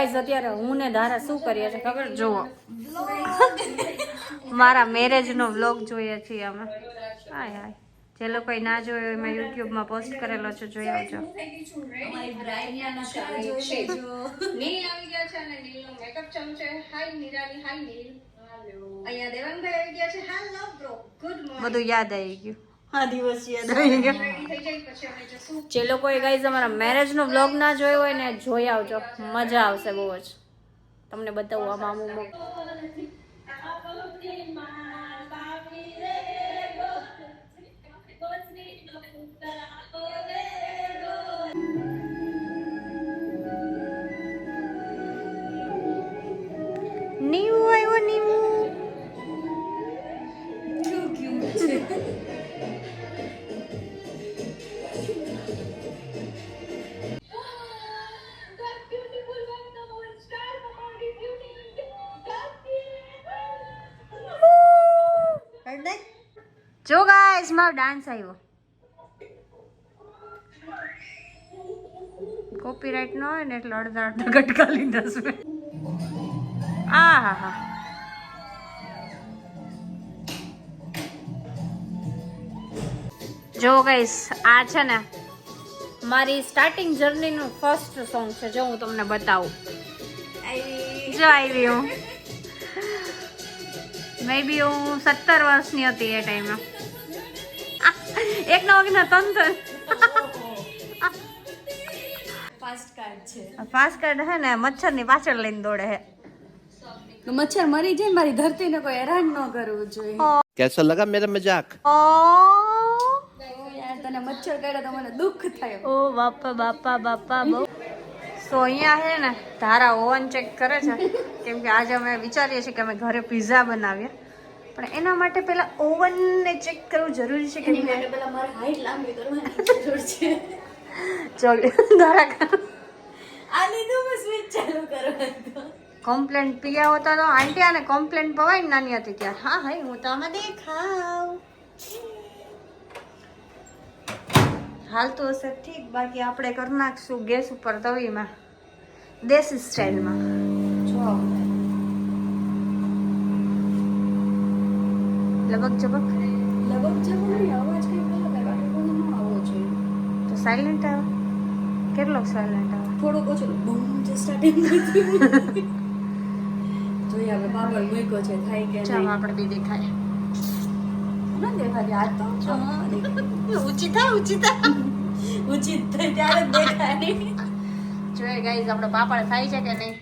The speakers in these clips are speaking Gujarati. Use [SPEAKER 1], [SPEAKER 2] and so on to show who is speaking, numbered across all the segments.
[SPEAKER 1] અત્યારે હું ને ધારા શું કરીએ છીએ ખબર? જુઓ, મારા મેરેજ નો વ્લોગ જોઈએ છીએ અમે. હાય હાય, જે લોકો ના જોયો એમાં યુટ્યુબ માં પોસ્ટ કરેલો છે, જોઈ આવજો.
[SPEAKER 2] નીલ આવી ગયા છે અને નીલ નો મેકઅપ ચાલુ છે. હાય નિરાલી, હાય નીલ. અહીંયા દેવાંગભાઈ આવી ગયા છે. Hello bro, good morning.
[SPEAKER 1] બધું યાદ આવી ગયું. આ દિવસ યાદ આવી ગયો. જે લોકોએ ગાઈઝ અમારા મેરેજ નો વ્લોગ ના જોયો હોય ને જોઈ આવજો, મજા આવશે બહુ જ. તમને બતાવું આમાં અમુક નીવું આવ્યો નીવું. જો ગાઈસ મારો ડાન્સ આવ્યો. કોપીરાઈટ ન હોય ને એટલે અડધા અડધા કટકા લીધા છે. આ હા હા, જો ગાઈસ આ છે ને મારી સ્ટાર્ટિંગ જર્ની નું ફર્સ્ટ સોંગ છે. જો હું તમને બતાવું. જો આવી હું મે બી હું 17 વર્ષની હતી એ ટાઈમે. એક નો તંત્ર ફાસ્ટ કાર્ડ છે ને મચ્છર ની પાછળ લઈને દોડે હે.
[SPEAKER 2] મચ્છર મરી જાય, મારી ધરતી ને કોઈ હેરાન ન કરવું જોઈએ.
[SPEAKER 3] कैसा लगा मेरा मजाक?
[SPEAKER 2] યાર તને મચ્છર કાઢે તો મને દુઃખ થાય.
[SPEAKER 1] ઓ બાપા બાપા બાપા બહુ. સો અહીંયા છે ને ધારા ઓવન ચેક કરે છે, કેમ કે આજે અમે વિચારીએ છીએ કે અમે ઘરે પિઝા બનાવીએ, પણ એના માટે પેલા ઓવન ને ચેક કરવું જરૂરી છે. કેમ કે
[SPEAKER 2] પેલા મારે હાઈટ લાંબી કરવાની જરૂર છે.
[SPEAKER 1] ધારા
[SPEAKER 2] આ લીધું મેં સ્વિચ ચાલુ કરવાનું.
[SPEAKER 1] કમ્પ્લેન્ટ પિયા હોતા તો આંટી આને કમ્પ્લેન્ટ પવાય નાની હતી ત્યારે. હા હા હું તો આમાં દેખાવ હાલતું હશે ઠીક, બાકી આપણે કરી નાખશું ગેસ ઉપર તવીમાં દેશી સ્ટાઇલમાં.
[SPEAKER 2] જો
[SPEAKER 1] લબક જબક
[SPEAKER 2] લગભગ જેવો નહીં, અવાજ કઈ બોલો કે બાકી કોઈ ન આવવો જોઈએ.
[SPEAKER 1] તો સાયલેન્ટ આવે. કેટલોક સાયલેન્ટ આવે?
[SPEAKER 2] થોડુંક ઓછું બૂમ જે સ્ટાર્ટિંગ જોઈએ હવે પાપડ મૂક્યો છે, થાય કે
[SPEAKER 1] ચાલો
[SPEAKER 2] નહીં.
[SPEAKER 1] આપણે બી દેખાય.
[SPEAKER 2] ના દેખાય આ તો
[SPEAKER 1] ઊંચી થાય ઊંચી થાય.
[SPEAKER 2] ઉચિત થાય ત્યારે જ દેખાય.
[SPEAKER 1] જોઈએ ગાઈઝ આપણે પાપડ થાય છે કે નહીં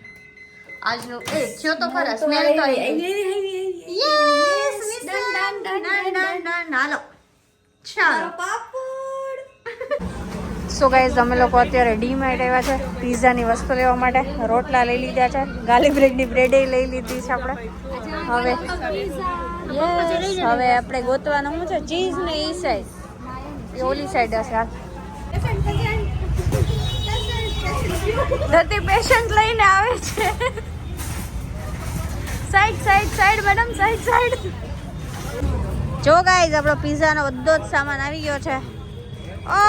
[SPEAKER 1] આજનું. એ થયો તો ખરા, સ્મેલ તો હાલો ચાલો. સો ગાઈઝ અમે લોકો અત્યારે ડીમાર્ટ આવ્યા છે પિઝાની વસ્તુ લેવા માટે. રોટલા લઈ લીધા છે, ગાર્લિક બ્રેડની બ્રેડ લઈ લીધી છે આપણે. હવે હવે આપણે ગોતવાનું શું છે? ચીઝ ને ઈ સાઈડ, એ ઓલી સાઈડ હશે. હાલ ધરતી પેશન્ટ લઈને આવે છે. Side side side madam, side side. જો ગાઈઝ આપણો પિઝાનો બધો જ સામાન આવી ગયો છે. ઓ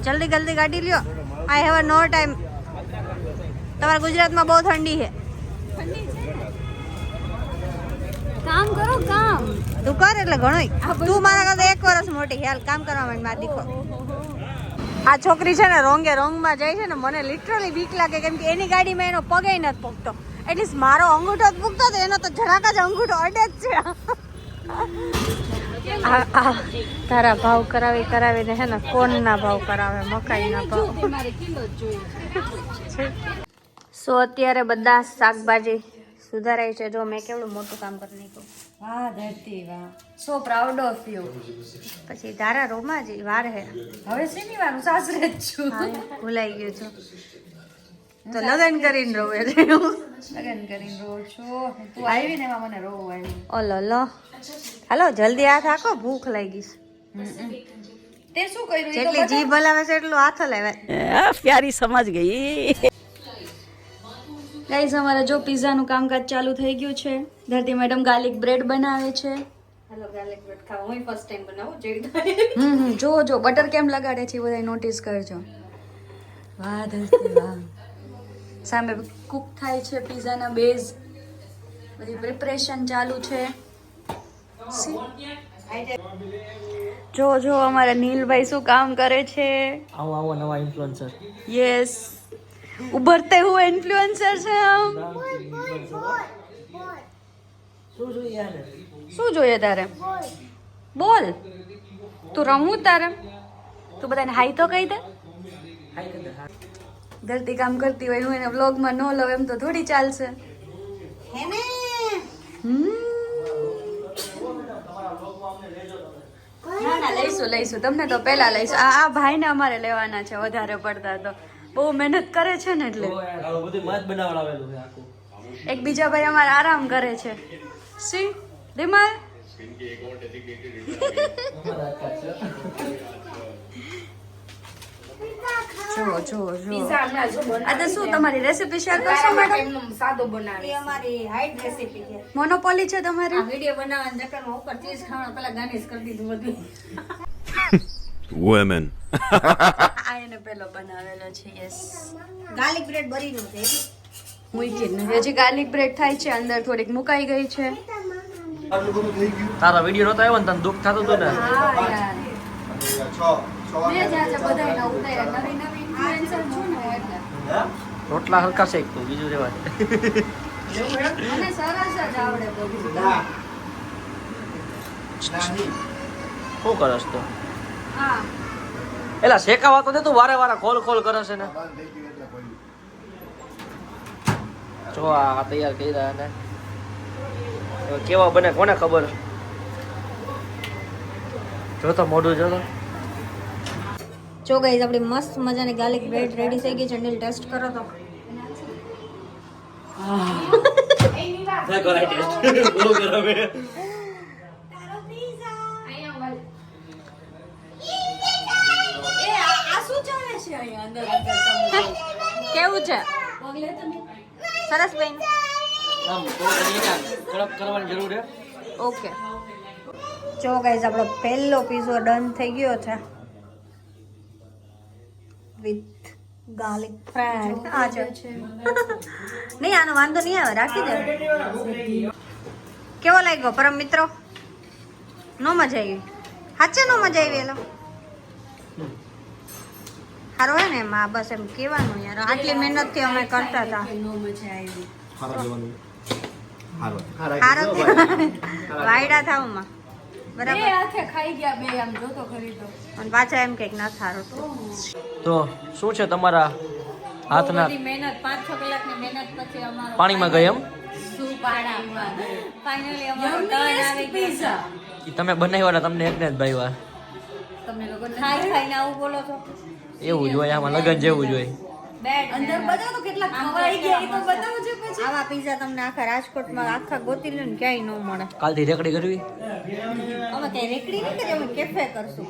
[SPEAKER 1] જલ્દી જલ્દી ગાડી લ્યો. I have no time. તમારા ગુજરાતમાં બહુ ઠંડી છે.
[SPEAKER 2] કામ કરો કામ.
[SPEAKER 1] તું કર એટલે ઘણું. તું મારા કરતા 1 વર્ષ મોટી. હાલ કામ કરવા માંડ માર દીકરો. આ છોકરી છે ને રોંગે રોંગમાં જાય છે ને, મને લિટરલી બીક લાગે, કેમ કે એની ગાડીમાં એનો પગે નથી પૂગતો. એટલીસ્ટ મારો અંગૂઠો જ પૂગતો તો એનો તો જરાક જ અંગૂઠો અડે જ છે. તારા ભાવ કરાવીને હે ને કોણના ભાવ કરાવે, મકાઈના ભાવ. સો અત્યારે બધા શાકભાજી સુધારાય છે. જો મેં કેવડું મોટું કામ કરી નાખ્યું.
[SPEAKER 2] વાહ ધરતી વાહ, સો પ્રાઉડ ઓફ યુ.
[SPEAKER 1] પછી તારા રોમાજી વાર હે.
[SPEAKER 2] હવે શેની વાર, હું સાસરે જ છું.
[SPEAKER 1] ભૂલાઈ ગયું છું તો લગન કરીને રોવે છે.
[SPEAKER 2] લગન કરીને રોઉં છું. તું આવી ને એમાં મને રોવું આવ્યું.
[SPEAKER 1] ઓલો લો હાલો જલ્દી હાથ આખો, ભૂખ લાગી છે.
[SPEAKER 2] તે શું કર્યું?
[SPEAKER 1] જેટલી જીભ હલાવે છે એટલું હાથ હલાવે.
[SPEAKER 4] प्यारी समझ गई.
[SPEAKER 2] ગાઈઝ અમારે જો પિઝાનું કામકાજ ચાલુ થઈ ગયું છે. ધરતી મેડમ ગાર્લિક બ્રેડ બનાવે છે.
[SPEAKER 1] હાલો ગાર્લિક બ્રેડ ખાવા. હું ફર્સ્ટ ટાઈમ બનાવું જેવી.
[SPEAKER 2] જો બટર કેમ લગાડે છે એ બધા નોટિસ કરજો. વાહ ધરતી વાહ. સામે
[SPEAKER 5] કુક થાય છે પીઝાના બેઝ, બધી પ્રિપરેશન ચાલુ છે. જો અમારા નીલભાઈ શું કામ કરે છે.
[SPEAKER 6] આવો નવા ઇન્ફ્લુએન્સર.
[SPEAKER 5] યસ, ઉભરતે હુએ ઇન્ફ્લુએન્સર છે હમ. શું જોઈએ તારે? બોલ, તું રમવું તારે? તું બધાને હાઈ તો કહી દે. ધરતી કામ કરતી હોય હું એને વ્લોગમાં ન લઉં એમ તો થોડી ચાલશે. ના લઈશું તમને તો પહેલા લઈશું. આ ભાઈને અમારે લેવાના છે વધારે પડતા, તો બહુ મહેનત કરે છે ને એટલે. એક બીજા ભાઈ અમારે આરામ કરે છે. સી દિમાગ જો આ તો શું તમારી રેસીપી શેર કરશો મેડમ?
[SPEAKER 2] સાદો બનાવે અમારી હાઈટ રેસીપી છે.
[SPEAKER 5] મોનોપોલી છે તમારી?
[SPEAKER 2] વિડિયો બનાવવાના ચક્કરમાં ઉપર ચીઝ ખાવાનું પેલા ગાર્નિશ કરી દીધું બધું.
[SPEAKER 7] Women.
[SPEAKER 5] આ એને પેલો બનાવેલો છે. યસ,
[SPEAKER 2] ગાર્લિક બ્રેડ બરીનો છે.
[SPEAKER 5] મૂકી નથી હજી. ગાર્લિક બ્રેડ થાય છે, અંદર થોડીક મુકાઈ ગઈ છે.
[SPEAKER 6] તારા વિડિયો નતો આવ્યો ને તને દુઃખ થતું હતું ને?
[SPEAKER 5] હા યાર, મેં જ આજે બધાયના ઉતાર્યા. નવી ઇન્ફ્લુએન્સર છું ને એટલે.
[SPEAKER 6] રોટલા હલકા શેક તું, બીજું રેવા દે.
[SPEAKER 5] મને સરસ જ આવડે બધું.
[SPEAKER 6] શું કરસ તો?
[SPEAKER 5] હા,
[SPEAKER 6] એલા શેકાવા તો દે તું, વારે ખોલ કરસ ને. જો આ તૈયાર કર્યા ને હવે કેવા બને કોને ખબર. જો તો મોઢું જો તો.
[SPEAKER 2] જો ગાઈઝ આપણી મસ્ત મજાની ગાર્લિક બ્રેડ રેડી થઈ ગઈ છે. નીલ ટેસ્ટ કરો તો.
[SPEAKER 1] કેવું છે? સરસ બેન.
[SPEAKER 6] આમ કડક કરવાની જરૂર છે.
[SPEAKER 1] ઓકે. જો ગાઈઝ આપણો પહેલો પીઝો ડન થઈ ગયો છે વિથ ગાર્લિક ફ્રાઈડ. આ છે નહીં, આનો વાંધો નહીં આવે, રાખી દે. કેવો લાગ્યો પરમ મિત્રો? નો મજા આવી? સાચે નો મજા આવી? એલો સારો હે ને એમાં, બસ એમ કહેવાનું યાર. આટલી મહેનતથી અમે કરતા હતા. સારો વાયડા થાવમાં બરાબર.
[SPEAKER 5] ખાઈ ગયા બે, આમ જોતો ખરી તો.
[SPEAKER 1] અને પાછા એમ કંઈક ના સારું
[SPEAKER 6] તો શું છે તમારા હાથના?
[SPEAKER 2] મહેનત 5-6 કલાકની મહેનત પછી અમારો
[SPEAKER 6] પાણીમાં ગઈ એમ?
[SPEAKER 2] ફાઇનલી અમારો ટર્ન આવી ગયો.
[SPEAKER 6] ઈ તમે બનાવ્યા તમને એકને જ ભાઈવા.
[SPEAKER 2] તમને લોકો ખાઈને આવું બોલો છો?
[SPEAKER 6] એવું જ હોય, આમાં લગન જેવું જ હોય.
[SPEAKER 2] બેડ
[SPEAKER 5] અંદર બધા તો કેટલા ખવાઈ ગયા એ તો બતાવજો પછી.
[SPEAKER 1] આવા પીઝા તમને આખા રાજકોટમાં આખા ગોતી લે ને ક્યાંય ન મળે.
[SPEAKER 6] કાલથી રેકડી કરવી,
[SPEAKER 1] અમે કઈ રેકડી નહીં કરીએ, અમે કેફે કરશું.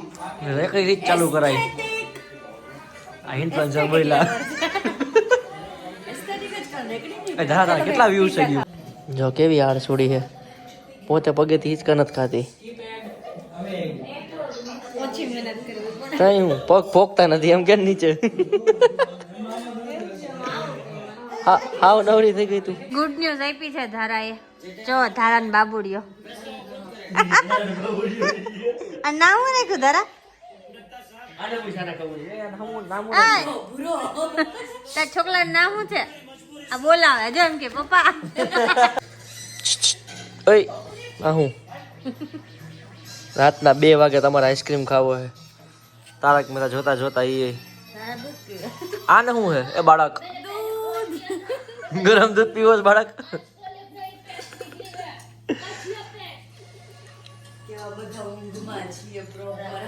[SPEAKER 6] રેકડી રીત ચાલુ કરાય. આ ઇન્ફ્લુએન્સર બોલ્યા. ધારા કેટલા વ્યૂઝ છે ગયું. જો કેવી હાડ છોડી છે, પોતે પગેથી હિંચકા નથી ખાતી.
[SPEAKER 2] ઓછી મહેનત કરવી પડે.
[SPEAKER 6] કઈ હું પગ પોકતા નથી એમ કે નીચે. હાવ નવરી થઈ ગઈ તું.
[SPEAKER 1] ગુડ ન્યૂઝ આપી છે ધારાએ. જો ધારાને બાબુડિયો. આ નામ હું રાખ્યું ધારા? તાર છોકરાનું નામ શું છે? આ બોલાવે જો એમ કે પપ્પા.
[SPEAKER 6] ઓય આ હું રાતના 2 વાગે તમારે આઈસ્ક્રીમ ખાવો હે. તારક મહેતા જોતા જોતા ઈ આને શું હે? એ બાળક ગરમ દૂધ પીવો છે બાળક.
[SPEAKER 5] કેવા બધા ઊંઘમાં છીએ પ્રોપર.